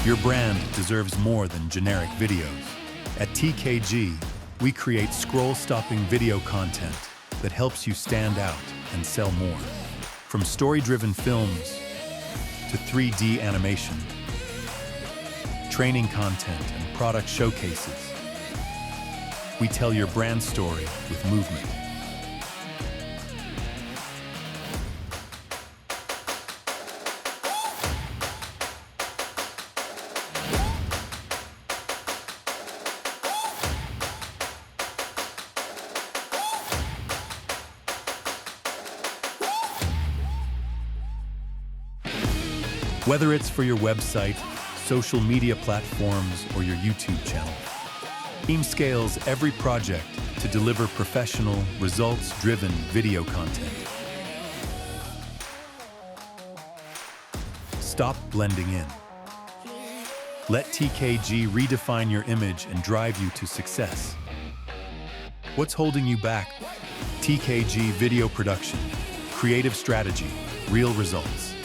Your brand deserves more than generic videos. At TKG, we create scroll-stopping video content that helps you stand out and sell more. From story-driven films to 3D animation, training content and product showcases, we tell your brand story with movement. Whether it's for your website, social media platforms, or your YouTube channel, Team scales every project to deliver professional, results-driven video content. Stop blending in. Let TKG redefine your image and drive you to success. What's holding you back? TKG Video Production. Creative strategy, real results.